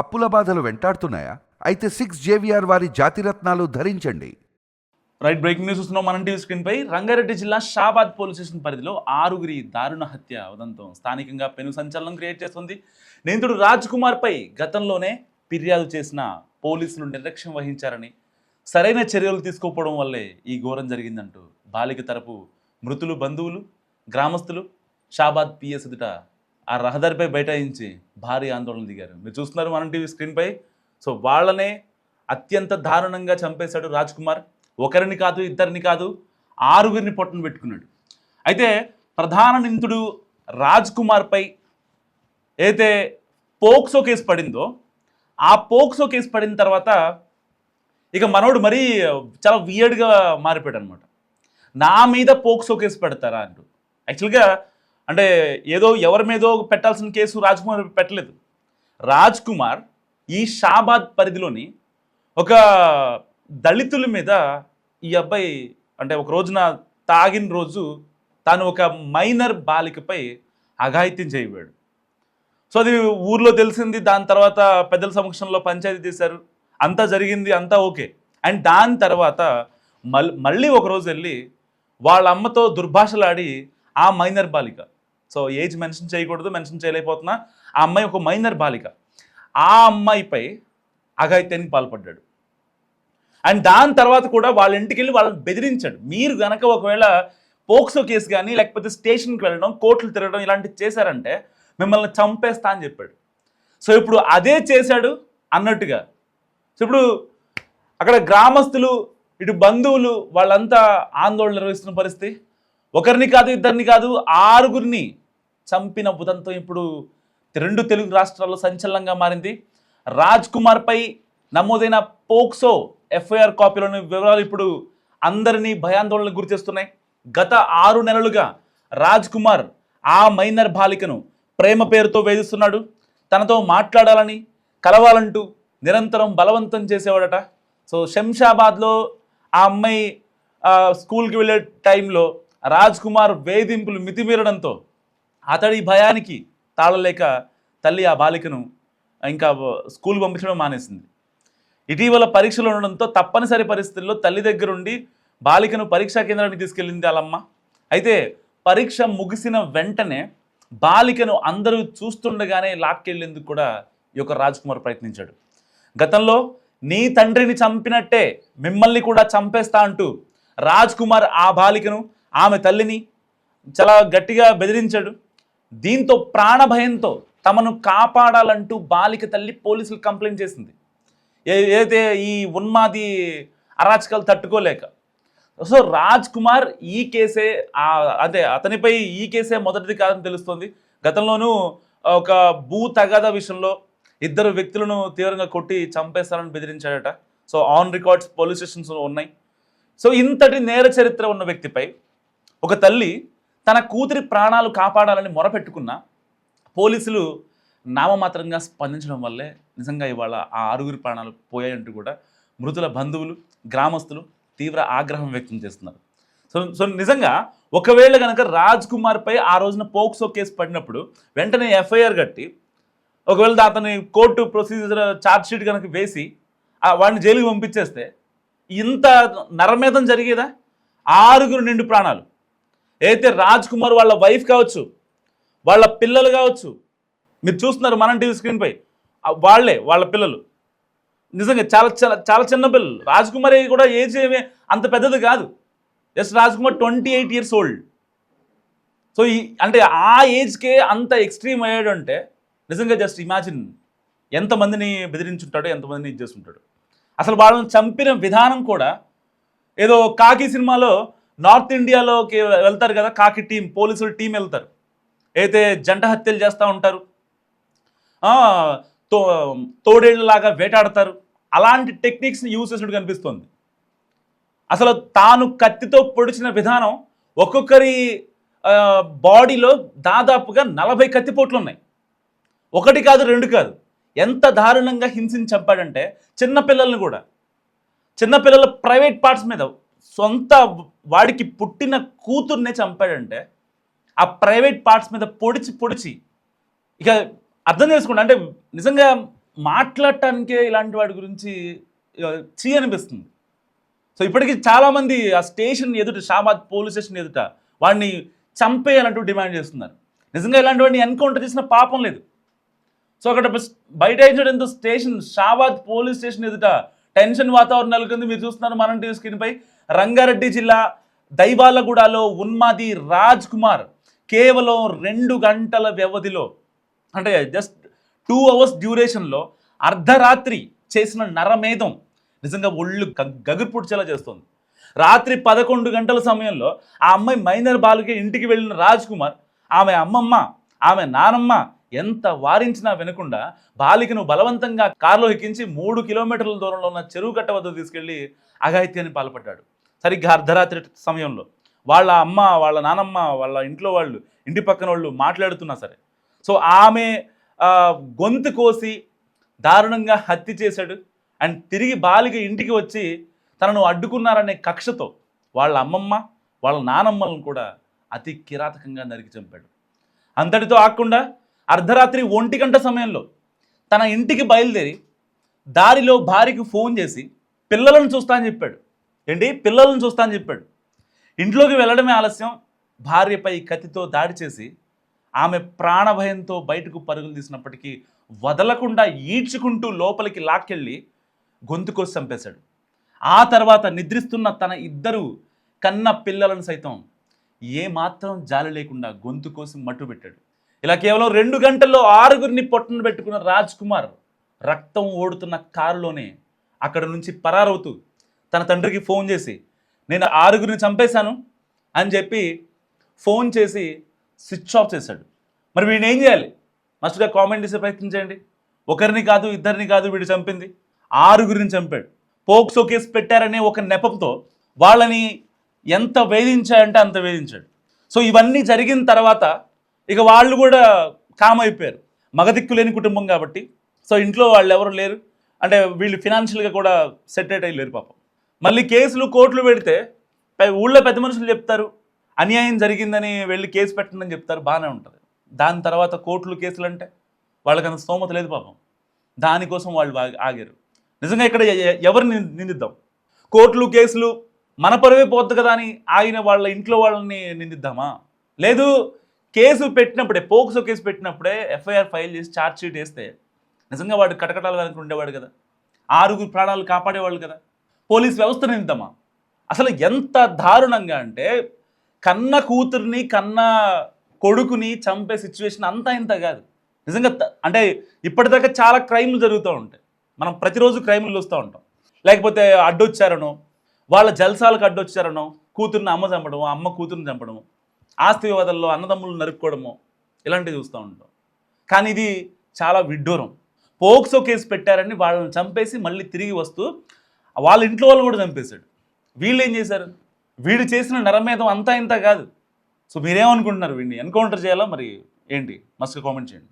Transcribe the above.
అప్పుల బాధలు వెంటాడుతున్నాయా? అయితే 6 JVR వారి జాతిరత్నాలు ధరించండి. రైట్, బ్రేకింగ్ న్యూస్ చూస్తున్నాం మన టీవీ స్క్రీన్ పై. రంగారెడ్డి జిల్లా షాబాద్ పోలీస్ స్టేషన్ పరిధిలో 6గురి దారుణ హత్య ఉదంతం స్థానికంగా పెను సంచలనం క్రియేట్ చేస్తుంది. నిందితుడు రాజ్ కుమార్ పై గతంలోనే ఫిర్యాదు చేసిన పోలీసులు నిర్లక్ష్యం వహించారని, సరైన చర్యలు తీసుకోకపోవడం వల్లే ఈ ఘోరం జరిగిందంటూ బాలిక తరపు మృతులు బంధువులు, గ్రామస్తులు షాబాద్ పిఎస్ ఎదుట ఆ రహదారిపై బైఠాయించి భారీ ఆందోళన దిగారు. మీరు చూస్తున్నారు మన టీవీ స్క్రీన్ పై. సో వాళ్ళనే అత్యంత దారుణంగా చంపేశాడు రాజ్ కుమార్. ఒకరిని కాదు, ఇద్దరిని కాదు, 6గురిని పొట్టను పెట్టుకున్నాడు. అయితే ప్రధాన నిందితుడు రాజ్ కుమార్పై అయితే పోక్సో కేసు పడిందో, ఆ పోక్సో కేసు పడిన తర్వాత ఇక మనోడు మరీ చాలా వియర్డ్గా మారిపోయాడు అనమాట. నా మీద పోక్సో కేసు పెడతారా అంటూ. యాక్చువల్గా అంటే ఏదో ఎవరి మీదో పెట్టాల్సిన కేసు రాజ్ కుమార్ పెట్టలేదు. రాజ్ కుమార్ ఈ షాబాద్ పరిధిలోని ఒక దళితుల మీద ఈ అబ్బాయి అంటే ఒక రోజున తాగిన రోజు తాను ఒక మైనర్ బాలికపై అఘాయిత్యం చేయబోయాడు. సో అది ఊర్లో తెలిసింది. దాని తర్వాత పెద్దల సమక్షంలో పంచాయతీ చేశారు, అంతా జరిగింది, అంతా ఓకే. అండ్ దాని తర్వాత మళ్ళీ ఒకరోజు వెళ్ళి వాళ్ళ అమ్మతో దుర్భాషలాడి ఆ మైనర్ బాలిక, సో ఏజ్ మెన్షన్ చేయకూడదు, మెన్షన్ చేయలేకపోతున్నా, ఆ అమ్మాయి ఒక మైనర్ బాలిక, ఆ అమ్మాయిపై అఘాయిత్యానికి పాల్పడ్డాడు. అండ్ దాని తర్వాత కూడా వాళ్ళ ఇంటికి వెళ్ళి వాళ్ళని బెదిరించాడు. మీరు కనుక ఒకవేళ పోక్సో కేసు కానీ లేకపోతే స్టేషన్కి వెళ్ళడం, కోర్టులు తిరగడం ఇలాంటివి చేశారంటే మిమ్మల్ని చంపేస్తా అని చెప్పాడు. సో ఇప్పుడు అదే చేశాడు అన్నట్టుగా. సో ఇప్పుడు అక్కడ గ్రామస్తులు, ఇటు బంధువులు వాళ్ళంతా ఆందోళన నిర్వహిస్తున్న పరిస్థితి. ఒకరిని కాదు, ఇద్దరిని కాదు, 6గురిని చంపిన ఉదంతం ఇప్పుడు 2 తెలుగు రాష్ట్రాల్లో సంచలనంగా మారింది. రాజ్ కుమార్పై నమోదైన పోక్సో ఎఫ్ఐఆర్ కాపీలోని వివరాలు ఇప్పుడు అందరినీ భయాందోళనకు గురి చేస్తున్నాయి. గత 6 నెలలుగా రాజ్ కుమార్ ఆ మైనర్ బాలికను ప్రేమ పేరుతో వేధిస్తున్నాడు. తనతో మాట్లాడాలని, కలవాలంటూ నిరంతరం బలవంతం చేసేవాడట. సో శంషాబాద్లో ఆ అమ్మాయి స్కూల్కి వెళ్ళే టైంలో రాజ్ కుమార్ వేధింపులు మితిమీరడంతో అతడి భయానికి తాళలేక తల్లి ఆ బాలికను ఇంకా స్కూల్ పంపించడం మానేసింది. ఇటీవల పరీక్షలు ఉండడంతో తప్పనిసరి పరిస్థితుల్లో తల్లి దగ్గరుండి బాలికను పరీక్షా కేంద్రానికి తీసుకెళ్ళింది వాళ్ళమ్మ. అయితే పరీక్ష ముగిసిన వెంటనే బాలికను అందరూ చూస్తుండగానే లాక్కెళ్ళేందుకు కూడా ఈ యొక్క రాజ్ కుమార్ ప్రయత్నించాడు. గతంలో నీ తండ్రిని చంపినట్టే మిమ్మల్ని కూడా చంపేస్తా అంటూ రాజ్ కుమార్ ఆ బాలికను, ఆమె తల్లిని చాలా గట్టిగా బెదిరించాడు. దీంతో ప్రాణభయంతో తమను కాపాడాలంటూ బాలిక తల్లి పోలీసులు కంప్లైంట్ చేసింది. ఏదైతే ఈ ఉన్మాది అరాచకాలు తట్టుకోలేక. సో రాజ్ కుమార్ ఈ కేసే అదే అతనిపై ఈ కేసే మొదటిది కాదని తెలుస్తోంది. గతంలోనూ ఒక భూ తగాదా విషయంలో 2 వ్యక్తులను తీవ్రంగా కొట్టి చంపేస్తారని బెదిరించాడట. So on records police stations ఉన్నాయి. సో ఇంతటి నేర చరిత్ర ఉన్న వ్యక్తిపై ఒక తల్లి తన కూతురి ప్రాణాలు కాపాడాలని మొరపెట్టుకున్న పోలీసులు నామమాత్రంగా స్పందించడం వల్లే నిజంగా ఇవాళ ఆ 6గురి ప్రాణాలు పోయాయంటూ కూడా మృతుల బంధువులు, గ్రామస్తులు తీవ్ర ఆగ్రహం వ్యక్తం చేస్తున్నారు. సో నిజంగా ఒకవేళ కనుక రాజ్ కుమార్పై ఆ రోజున పోక్సో కేసు పడినప్పుడు వెంటనే ఎఫ్ఐఆర్ కట్టి ఒకవేళ అతని కోర్టు ప్రొసీజర్ ఛార్జ్షీట్ కనుక వేసి వాడిని జైలుకి పంపించేస్తే ఇంత నరమేధం జరిగేదా? 6గురు నిండు ప్రాణాలు. అయితే రాజ్ కుమార్ వాళ్ళ వైఫ్ కావచ్చు, వాళ్ళ పిల్లలు కావచ్చు, మీరు చూస్తున్నారు మన టీవీ స్క్రీన్పై, వాళ్ళ పిల్లలు నిజంగా చాలా చాలా చాలా చిన్న పిల్లలు. రాజ్ కుమార్ కూడా ఏజ్ ఏమీ అంత పెద్దది కాదు. Just Raj Kumar 28 years old. So అంటే ఆ ఏజ్కే అంత ఎక్స్ట్రీమ్ అయ్యాడు అంటే నిజంగా జస్ట్ ఇమాజిన్ ఎంతమందిని బెదిరించుంటాడో, ఎంతమందిని ఇది చేస్తుంటాడు. అసలు వాళ్ళని చంపిన విధానం కూడా ఏదో కాకి సినిమాలో నార్త్ ఇండియాలోకి వెళ్తారు కదా, కాకి టీం, పోలీసుల టీం వెళ్తారు, అయితే జంట హత్యలు చేస్తూ ఉంటారు, తోడేళ్ళలాగా వేటాడతారు, అలాంటి టెక్నిక్స్ని యూజ్ చేసినట్టు కనిపిస్తుంది. అసలు తాను కత్తితో పొడిచిన విధానం, ఒక్కొక్కరి బాడీలో దాదాపుగా 40 కత్తిపోట్లు ఉన్నాయి. 1 కాదు 2 కాదు. ఎంత దారుణంగా హింసించి చంపాడంటే చిన్నపిల్లల్ని కూడా, చిన్నపిల్లల ప్రైవేట్ పార్ట్స్ మీద, సొంత వాడికి పుట్టిన కూతుర్నే చంపాడంటే ఆ ప్రైవేట్ పార్ట్స్ మీద పొడిచి ఇక అర్థం చేసుకోండి. అంటే నిజంగా మాట్లాడటానికే ఇలాంటి వాడి గురించి చీ అనిపిస్తుంది. సో ఇప్పటికీ చాలామంది ఆ స్టేషన్ ఎదుట, షాబాద్ పోలీస్ స్టేషన్ ఎదుట వాడిని చంపేయాలంటూ డిమాండ్ చేస్తున్నారు. నిజంగా ఇలాంటి వాడిని ఎన్కౌంటర్ చేసిన పాపం లేదు. సో అక్కడ బయట ఏంటంటే స్టేషన్, షాబాద్ పోలీస్ స్టేషన్ ఎదుట టెన్షన్ వాతావరణం నెలకొంది. మీరు చూస్తున్నారు మనం టీవీ స్క్రీన్పై. రంగారెడ్డి జిల్లా దైవాలగూడలో ఉన్మాది రాజ్ కుమార్ కేవలం 2 గంటల వ్యవధిలో, అంటే జస్ట్ 2 అవర్స్ డ్యూరేషన్లో అర్ధరాత్రి చేసిన నరమేధం నిజంగా ఒళ్ళు గగుర్పుడ్చేలా చేస్తుంది. రాత్రి 11 గంటల సమయంలో ఆ అమ్మాయి మైనర్ బాలిక ఇంటికి వెళ్ళిన రాజ్ కుమార్, ఆమె అమ్మమ్మ, ఆమె నానమ్మ ఎంత వారించినా వినకుండా బాలికను బలవంతంగా కారులో ఎక్కించి 3 కిలోమీటర్ల దూరంలో ఉన్న చెరువు కట్ట వద్ద తీసుకెళ్లి అఘాయిత్యాన్ని పాల్పడ్డాడు. సరిగ్గా అర్ధరాత్రి సమయంలో వాళ్ళ అమ్మ, వాళ్ళ నానమ్మ, వాళ్ళ ఇంట్లో వాళ్ళు, ఇంటి పక్కన వాళ్ళు మాట్లాడుతున్నా సరే, సో ఆమె గొంతు కోసి దారుణంగా హత్య చేశాడు. అండ్ తిరిగి బాలిక ఇంటికి వచ్చి తనను అడ్డుకున్నారనే కక్షతో వాళ్ళ అమ్మమ్మ, వాళ్ళ నానమ్మలను కూడా అతి కిరాతకంగా నరికి చంపాడు. అంతటితో ఆగకుండా అర్ధరాత్రి 1 గంట సమయంలో తన ఇంటికి బయలుదేరి దారిలో భార్యకు ఫోన్ చేసి పిల్లలను చూస్తా అని చెప్పాడు. పిల్లలను చూస్తా అని చెప్పాడు. ఇంట్లోకి వెళ్ళడమే ఆలస్యం, భార్యపై కత్తితో దాడి చేసి ఆమె ప్రాణభయంతో బయటకు పరుగులు తీసినప్పటికీ వదలకుండా ఈడ్చుకుంటూ లోపలికి లాక్కెళ్ళి గొంతు కోసి చంపేశాడు. ఆ తర్వాత నిద్రిస్తున్న తన 2 కన్న పిల్లలను సైతం ఏమాత్రం జాలి లేకుండా గొంతు కోసి మట్టుబెట్టాడు. ఇలా కేవలం 2 గంటల్లో 6గురిని పొట్టను పెట్టుకున్న రాజ్ కుమార్ రక్తం ఓడుతున్న కారులోనే అక్కడ నుంచి పరారవుతూ తన తండ్రికి ఫోన్ చేసి నేను 6గురిని చంపేశాను అని చెప్పి ఫోన్ చేసి స్విచ్ ఆఫ్ చేశాడు. మరి వీడిని ఏం చేయాలి? మస్ట్గా కామెంట్ చేసే ప్రయత్నం చేయండి. 1 కాదు, 2 కాదు వీడు చంపింది, 6గురిని చంపాడు. పోక్సో కేసు పెట్టారనే ఒక నెపంతో వాళ్ళని ఎంత వేధించాయంటే అంత వేధించాడు. సో ఇవన్నీ జరిగిన తర్వాత ఇక వాళ్ళు కూడా కామ్ అయిపోయారు. మగదిక్కు లేని కుటుంబం కాబట్టి, సో ఇంట్లో వాళ్ళు ఎవరు లేరు, అంటే వీళ్ళు ఫినాన్షియల్గా కూడా సెటిల్ అయ్యి లేరు పాపం. మళ్ళీ కేసులు కోర్టులు పెడితే ఊళ్ళో పెద్ద మనుషులు చెప్తారు అన్యాయం జరిగిందని వెళ్ళి కేసు పెట్టండి చెప్తారు, బాగానే ఉంటుంది. దాని తర్వాత కోర్టులు కేసులు అంటే వాళ్ళకి అంత స్తోమత లేదు పాపం. దానికోసం వాళ్ళు ఆగారు. నిజంగా ఇక్కడ ఎవరిని నిందిద్దాం? కోర్టులు కేసులు మన పరువే పోద్దు కదా అని ఆగిన వాళ్ళ ఇంట్లో వాళ్ళని నిందిద్దామా? లేదు, కేసు పెట్టినప్పుడే, పోక్సో కేసు పెట్టినప్పుడే ఎఫ్ఐఆర్ ఫైల్ చేసి ఛార్జ్ షీట్ వేస్తే నిజంగా వాడు కటకటాలు వెనక ఉండేవాడు కదా, 6గురు ప్రాణాలు కాపాడేవాళ్ళు కదా. పోలీస్ వ్యవస్థ నిందిద్దామా? అసలు ఎంత దారుణంగా అంటే కన్న కూతుర్ని, కన్న కొడుకుని చంపే సిచ్యువేషన్ అంతా ఇంత కాదు. నిజంగా అంటే ఇప్పటిదాకా చాలా క్రైమ్లు జరుగుతూ ఉంటాయి, మనం ప్రతిరోజు క్రైమ్లు చూస్తూ ఉంటాం. లేకపోతే అడ్డొచ్చారనో, వాళ్ళ జల్సాలకు అడ్డొచ్చారనో కూతుర్ని అమ్మ చంపడము, అమ్మ కూతుర్ని చంపడము, ఆస్తి వివాదాల్లో అన్నదమ్ములు నరుక్కోవడము, ఇలాంటివి చూస్తూ ఉంటాం. కానీ ఇది చాలా విడ్డూరం. పోక్సో కేసు పెట్టారని వాళ్ళని చంపేసి మళ్ళీ తిరిగి వస్తూ వాళ్ళ ఇంట్లో వాళ్ళు కూడా చంపేశాడు. వీళ్ళు ఏం చేశారు? వీడు చేసిన నరమేధం అంతా ఇంత కాదు. సో మీరేమనుకుంటున్నారు? వీడిని ఎన్కౌంటర్ చేయాలా మరి ఏంటి? మస్తు కామెంట్ చేయండి.